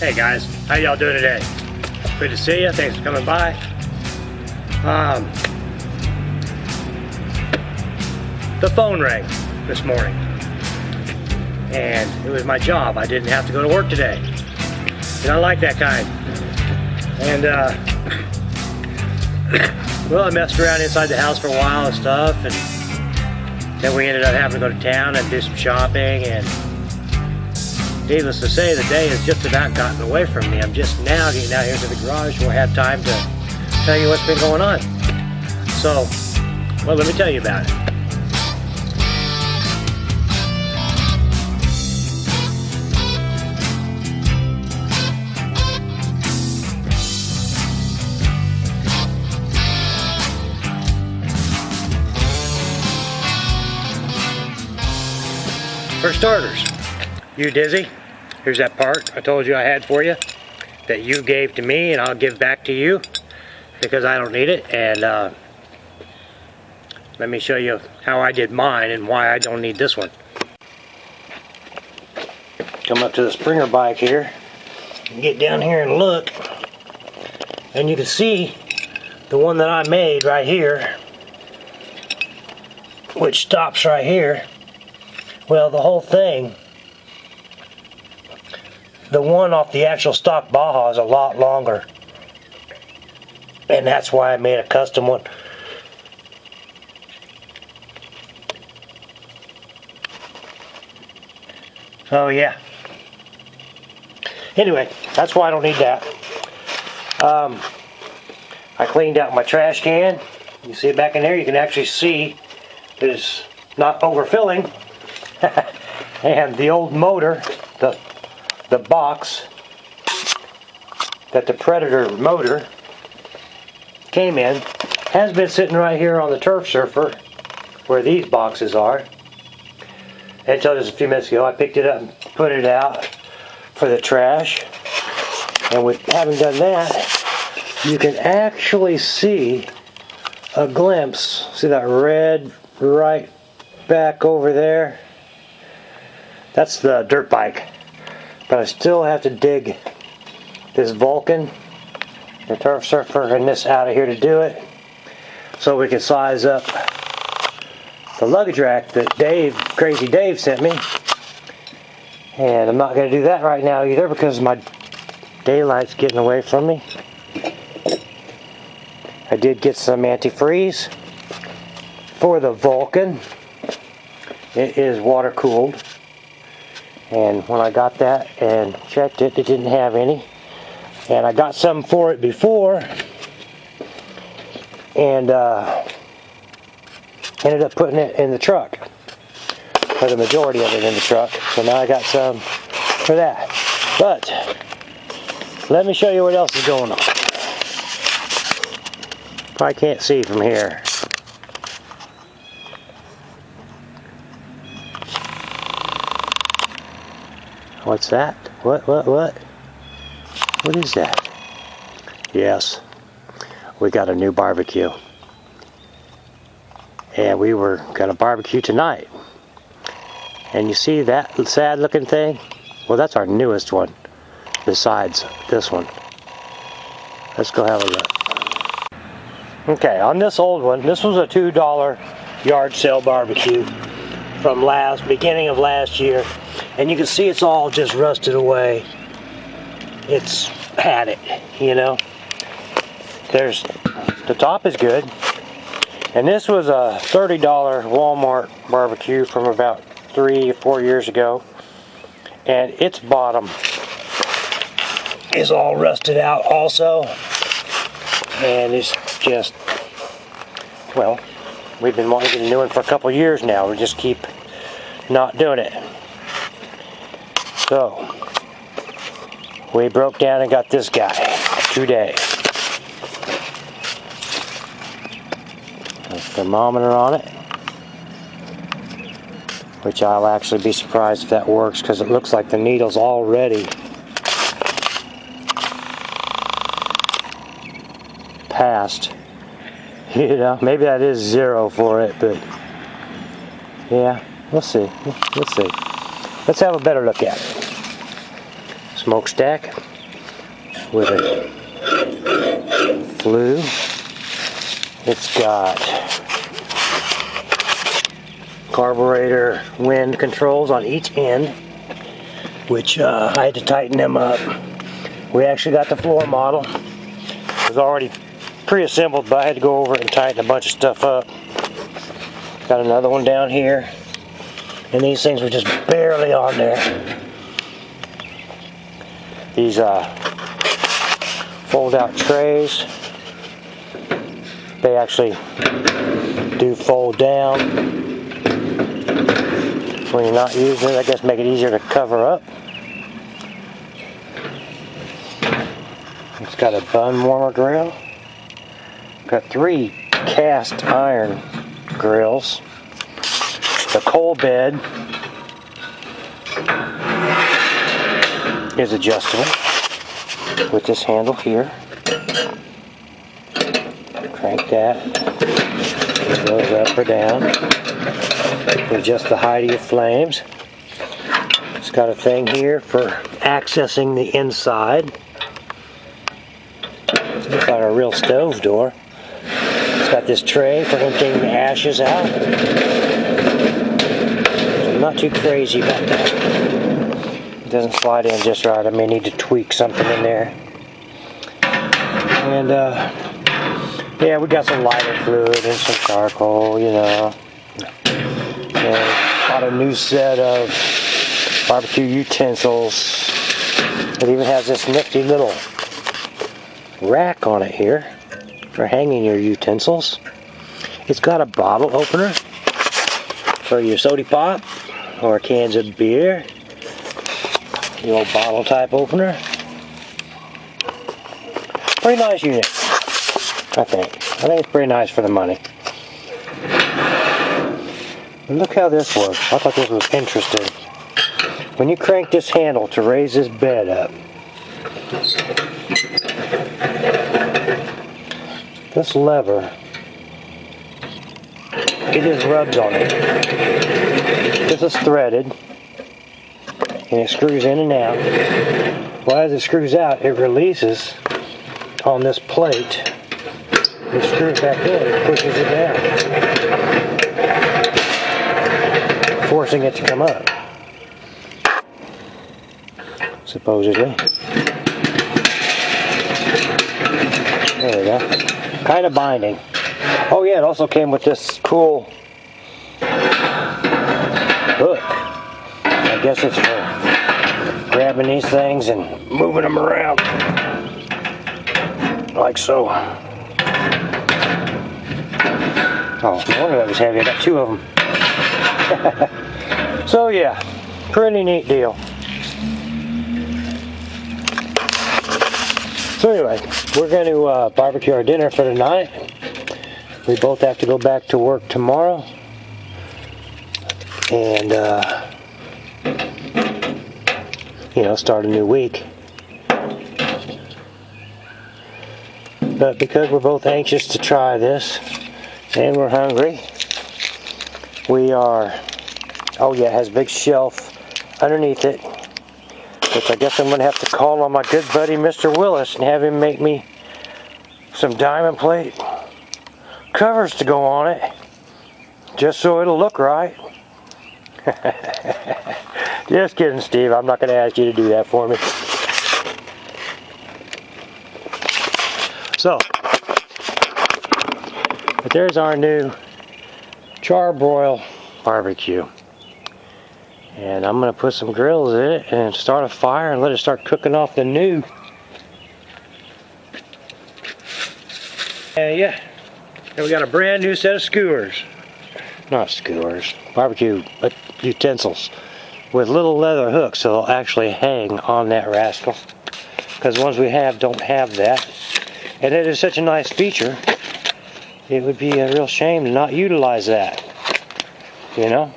Hey guys, how y'all doing today? Good to see you. Thanks for coming by. The phone rang this morning, and it was my job. I didn't have to go to work today, and I like that kind. And well, I messed around inside the house for a while and stuff, and then we ended up having to go to town and do some shopping, and needless to say, the day has just about gotten away from me. I'm just now getting out here to the garage where I have time to tell you what's been going on. So, well, let me tell you about it. For starters, you dizzy? Here's that part I told you I had for you that you gave to me, and I'll give back to you because I don't need it. And let me show you how I did mine and why I don't need this one. Come up to the Springer bike here and get down here and look, and you can see the one that I made right here, which stops right here. Well, the whole thing, the one off the actual stock Baja is a lot longer, and that's why I made a custom one. Oh yeah. Anyway, that's why I don't need that. I cleaned out my trash can. You see it back in there. You can actually see it's not overfilling. And the old motor, the box that the Predator motor came in, has been sitting right here on the turf surfer where these boxes are until just a few minutes ago. I picked it up and put it out for the trash, and with having done that, you can actually see a glimpse. See that red right back over there? That's the dirt bike, but I still have to dig this Vulcan, the turf surfer, and this out of here to do it, so we can size up the luggage rack that Crazy Dave sent me. And I'm not going to do that right now either because my daylight's getting away from me. I did get some antifreeze for the Vulcan. It is water cooled. And when I got that and checked it, it didn't have any. And I got some for it before, and ended up putting it in the truck, or the majority of it in the truck. So now I got some for that. But let me show you what else is going on. Probably can't see from here. What's that? What? What is that? Yes, we got a new barbecue. And we were gonna barbecue tonight. And you see that sad looking thing? Well, that's our newest one, besides this one. Let's go have a look. Okay, on this old one, this was a $2 yard sale barbecue from beginning of last year. And you can see it's all just rusted away. It's had it, you know. The top is good. And this was a $30 Walmart barbecue from about 3 or 4 years ago. And its bottom is all rusted out also. And it's just, well, we've been wanting to get a new one for a couple years now. We just keep not doing it. So, we broke down and got this guy today. A thermometer on it, which I'll actually be surprised if that works because it looks like the needle's already past. You know, maybe that is 0 for it, but yeah, we'll see. Let's see. Let's have a better look at it. Smokestack. with a flue. It's got carburetor wind controls on each end, which I had to tighten them up. We actually got the floor model. It was already pre-assembled, but I had to go over it and tighten a bunch of stuff up. Got another one down here, and these things were just barely on there. These fold-out trays, they actually do fold down when you're not using it. I guess make it easier to cover up. It's got a bun warmer grill. Got 3 cast iron grills. The coal bed is adjustable with this handle here. Crank that. It goes up or down. Adjust the height of your flames. It's got a thing here for accessing the inside. Looks like a real stove door. It's got this tray for emptying the ashes out. So I'm not too crazy about that. It doesn't slide in just right. I may need to tweak something in there. And yeah, we got some lighter fluid and some charcoal, you know. And got a new set of barbecue utensils. It even has this nifty little rack on it here for hanging your utensils. It's got a bottle opener for your soda pop or cans of beer. The old bottle type opener. Pretty nice unit, I think. I think it's pretty nice for the money. And look how this works. I thought this was interesting. When you crank this handle to raise this bed up, this lever, it just rubs on it. This is threaded, and it screws in and out. Well, as it screws out, it releases on this plate. You screw it back in, it pushes it down, forcing it to come up, supposedly. There we go. Kind of binding. Oh yeah, it also came with this cool hook. I guess it's for grabbing these things and moving them around. Like so. Oh, no wonder that was heavy. I got 2 of them. So yeah, pretty neat deal. So anyway, we're going to barbecue our dinner for tonight. We both have to go back to work tomorrow. And, you know, start a new week. But because we're both anxious to try this, and we're hungry, we are, oh yeah, it has a big shelf underneath it, which I guess I'm going to have to call on my good buddy Mr. Willis and have him make me some diamond plate covers to go on it, just so it'll look right. Just kidding, Steve. I'm not going to ask you to do that for me. So, but there's our new charbroil barbecue. And I'm going to put some grills in it and start a fire and let it start cooking off the new. And yeah, and we got a brand new set of skewers. Not skewers, barbecue utensils with little leather hooks so they'll actually hang on that rascal. Because the ones we have don't have that. And it is such a nice feature, it would be a real shame to not utilize that. You know?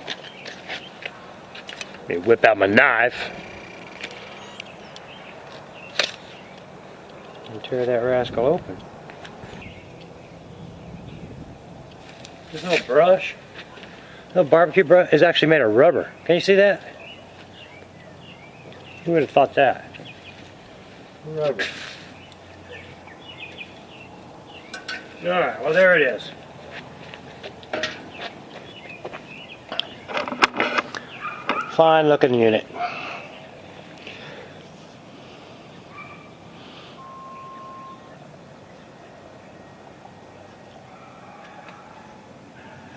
Let me whip out my knife and tear that rascal open. This little brush, little barbecue brush, is actually made of rubber. Can you see that? Who would have thought that? Rubber. Alright, well there it is. Fine looking unit.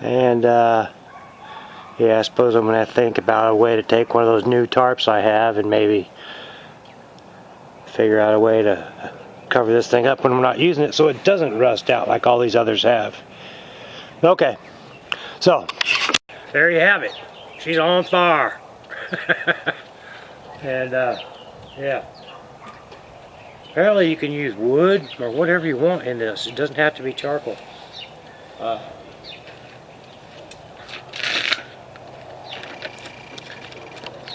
And yeah, I suppose I'm going to think about a way to take one of those new tarps I have and maybe figure out a way to cover this thing up when we're not using it so it doesn't rust out like all these others have. Okay, so there you have it. She's on fire. And yeah, apparently you can use wood or whatever you want in this. It doesn't have to be charcoal.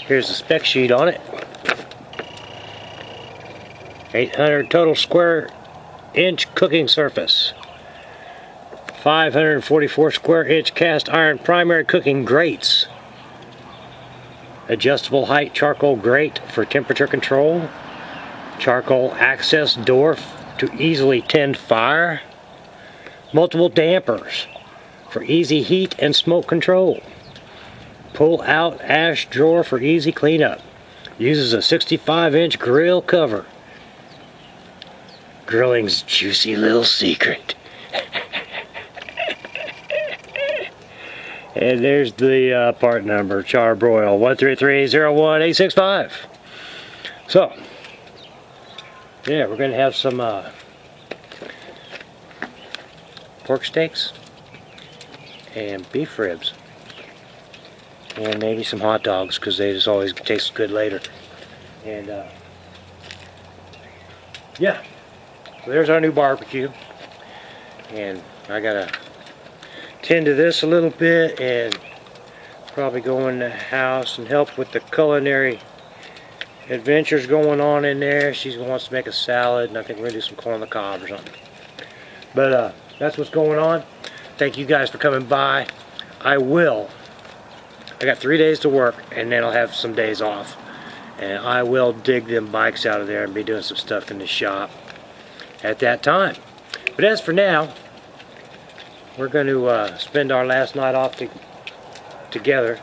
Here's the spec sheet on it. 800 total square inch cooking surface. 544 square inch cast iron primary cooking grates. Adjustable height charcoal grate for temperature control. Charcoal access door to easily tend fire. Multiple dampers for easy heat and smoke control. Pull out ash drawer for easy cleanup. Uses a 65-inch grill cover. Grilling's juicy little secret. And there's the part number, Charbroil 13301-865. So, yeah, we're gonna have some pork steaks and beef ribs. And maybe some hot dogs, because they just always taste good later. And yeah, so there's our new barbecue. And I gotta tend to this a little bit and probably go in the house and help with the culinary adventures going on in there. She wants to make a salad, and I think we're gonna do some corn on the cob or something. But that's what's going on. Thank you guys for coming by. I got 3 days to work, and then I'll have some days off. And I will dig them bikes out of there and be doing some stuff in the shop at that time. But as for now, we're going to spend our last night off together.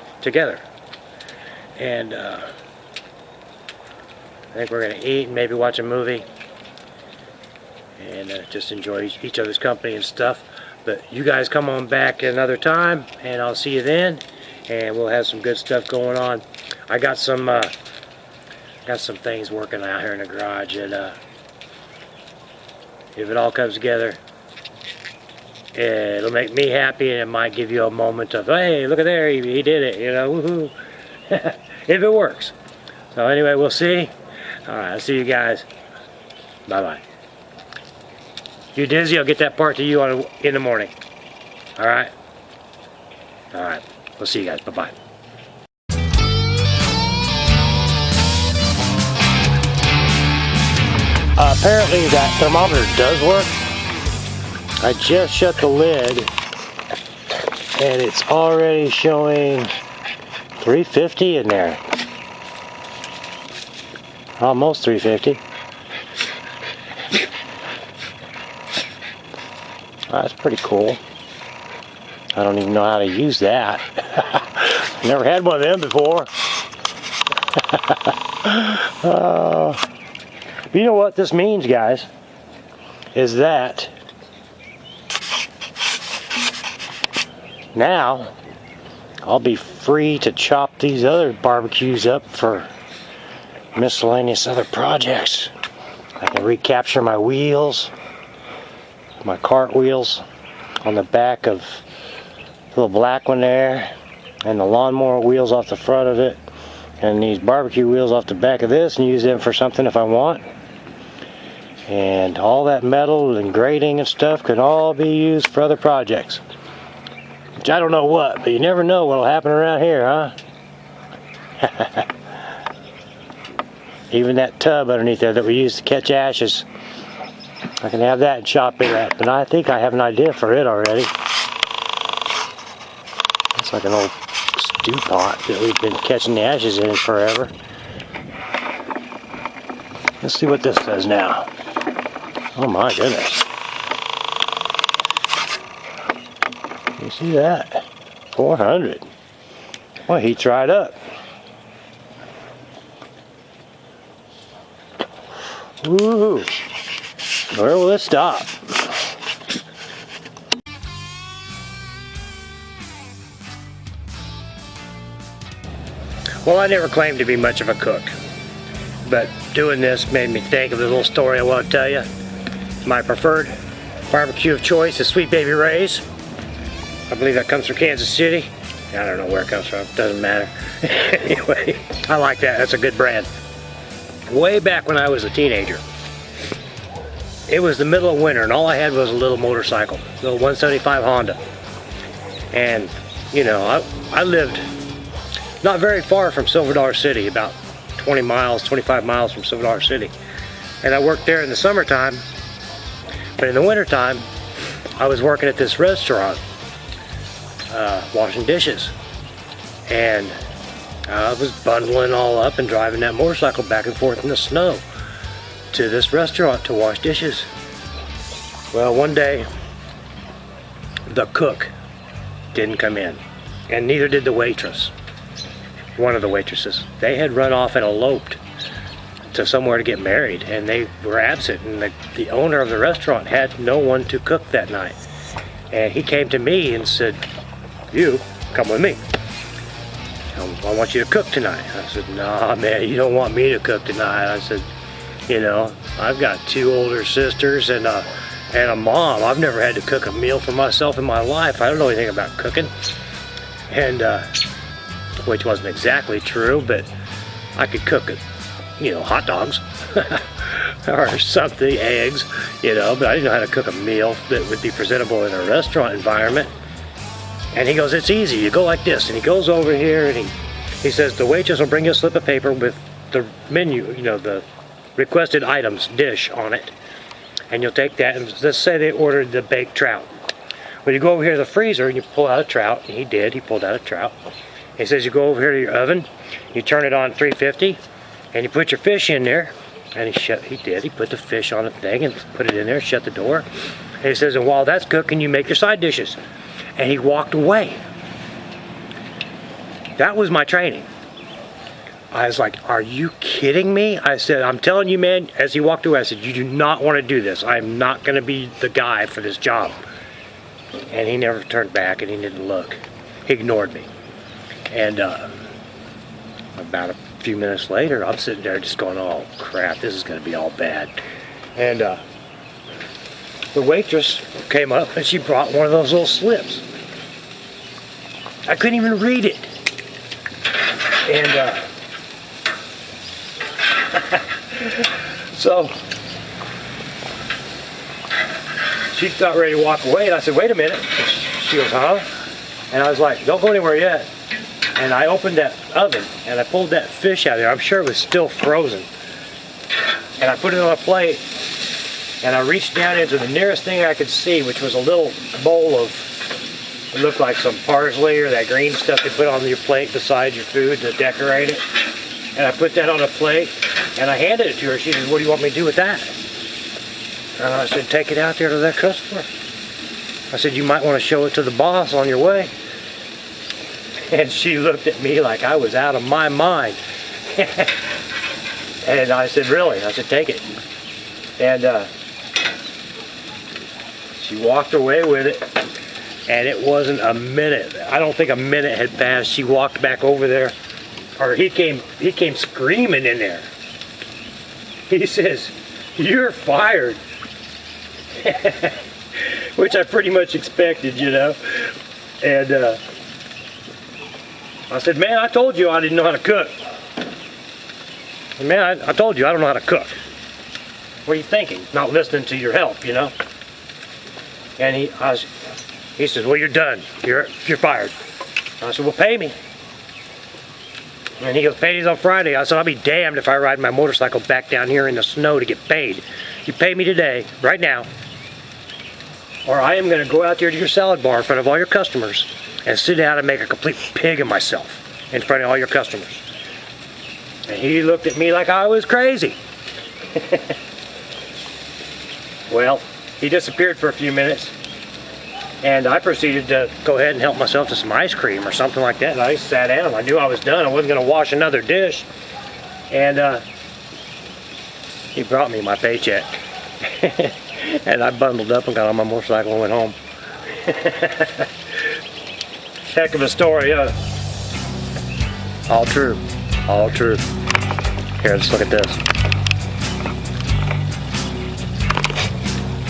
And I think we're going to eat and maybe watch a movie. And just enjoy each other's company and stuff. But you guys come on back another time, and I'll see you then. And we'll have some good stuff going on. I got some things working out here in the garage, and if it all comes together, it'll make me happy, and it might give you a moment of, hey, look at there, he did it, you know, woohoo. If it works. So anyway, we'll see. All right, I'll see you guys. Bye bye. You dizzy? I'll get that part to you in the morning. All right. All right. We'll see you guys. Bye-bye. Apparently that thermometer does work. I just shut the lid and it's already showing 350 in there. Almost 350. That's pretty cool. I don't even know how to use that. Never had one of them before. You know what this means, guys, is that now I'll be free to chop these other barbecues up for miscellaneous other projects. I can recapture my wheels, my cart wheels on the back of the little black one there, and the lawnmower wheels off the front of it, and these barbecue wheels off the back of this, and use them for something if I want. And all that metal and grating and stuff can all be used for other projects. Which I don't know what, but you never know what'll happen around here, huh? Even that tub underneath there that we use to catch ashes, I can have that and chop it up. And I think I have an idea for it already. It's like an old stew pot that we've been catching the ashes in forever. Let's see what this does now. Oh my goodness. You see that? 400. Well, heat's right up. Woo! Where will it stop? Well, I never claimed to be much of a cook, but doing this made me think of the little story I want to tell you. My preferred barbecue of choice is Sweet Baby Ray's. I believe that comes from Kansas City. I don't know where it comes from, doesn't matter. Anyway, I like that, that's a good brand. Way back when I was a teenager, it was the middle of winter and all I had was a little motorcycle, a little 175 Honda. And, you know, I lived not very far from Silver Dollar City, about 20 miles, 25 miles from Silver Dollar City. And I worked there in the summertime, but in the wintertime, I was working at this restaurant, washing dishes. And I was bundling all up and driving that motorcycle back and forth in the snow to this restaurant to wash dishes. Well, one day, the cook didn't come in, and neither did the waitress. One of the waitresses. They had run off and eloped to somewhere to get married, and they were absent, and the owner of the restaurant had no one to cook that night. And he came to me and said, "You, come with me. I want you to cook tonight." I said, "Nah, man, you don't want me to cook tonight." I said, "You know, I've got 2 older sisters and a mom. I've never had to cook a meal for myself in my life. I don't know anything about cooking." And which wasn't exactly true, but I could cook, you know, hot dogs or something, eggs, you know, but I didn't know how to cook a meal that would be presentable in a restaurant environment. And he goes, "It's easy, you go like this." And he goes over here and he says, "The waitress will bring you a slip of paper with the menu, you know, the requested items dish on it. And you'll take that, and let's say they ordered the baked trout. Well, you go over here to the freezer and you pull out a trout." And he did, he pulled out a trout. He says, "You go over here to your oven, you turn it on 350, and you put your fish in there." And he did, he put the fish on the thing and put it in there, shut the door. And he says, "And while that's cooking, you make your side dishes." And he walked away. That was my training. I was like, "Are you kidding me?" I said, "I'm telling you, man," as he walked away, I said, "You do not want to do this. I'm not going to be the guy for this job." And he never turned back and he didn't look. He ignored me. And about a few minutes later, I'm sitting there just going, "Oh crap, this is going to be all bad." And the waitress came up and she brought one of those little slips. I couldn't even read it. And so she got ready to walk away, and I said, "Wait a minute." She goes, "Huh?" And I was like, "Don't go anywhere yet." And I opened that oven and I pulled that fish out of there. I'm sure it was still frozen. And I put it on a plate and I reached down into the nearest thing I could see, which was a little bowl of, it looked like some parsley or that green stuff they put on your plate beside your food to decorate it. And I put that on a plate and I handed it to her. She said, "What do you want me to do with that?" And I said, "Take it out there to that customer." I said, "You might want to show it to the boss on your way." And she looked at me like I was out of my mind. And I said, "Really?" I said, "Take it." And she walked away with it. And it wasn't a minute. I don't think a minute had passed. She walked back over there. Or he came screaming in there. He says, "You're fired." Which I pretty much expected, you know. And I said, "Man, I told you I didn't know how to cook. Man, I told you I don't know how to cook. What are you thinking? Not listening to your help, you know." And he says, "Well, you're done. You're fired." I said, "Well, pay me." And he goes, "Payday's on Friday." I said, "I'll be damned if I ride my motorcycle back down here in the snow to get paid. You pay me today, right now, or I am going to go out there to your salad bar in front of all your customers and sit down and make a complete pig of myself in front of all your customers." And he looked at me like I was crazy. Well, he disappeared for a few minutes. And I proceeded to go ahead and help myself to some ice cream or something like that. And I sat down. I knew I was done. I wasn't going to wash another dish. And he brought me my paycheck. And I bundled up and got on my motorcycle and went home. Heck of a story, huh? All true. All true. Here, let's look at this.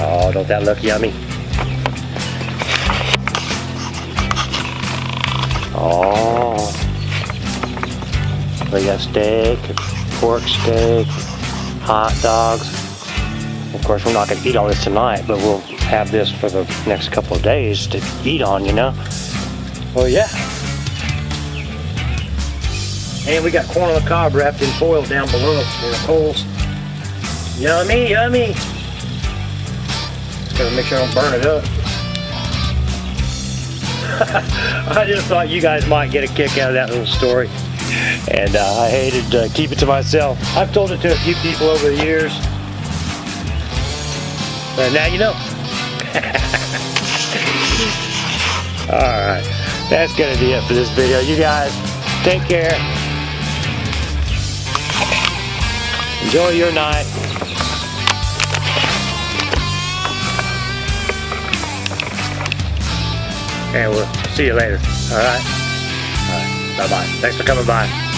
Oh, don't that look yummy? Oh. We got steak, pork steak, hot dogs. Of course, we're not going to eat all this tonight, but we'll have this for the next couple of days to eat on, you know? Well, yeah. And we got corn on the cob wrapped in foil down below in the coals. Yummy, yummy. Gotta make sure I don't burn it up. I just thought you guys might get a kick out of that little story. And I hated to keep it to myself. I've told it to a few people over the years. But now you know. Alright, that's gonna be it for this video. You guys, take care. Enjoy your night. And we'll see you later. Alright? Alright, bye-bye. Thanks for coming by.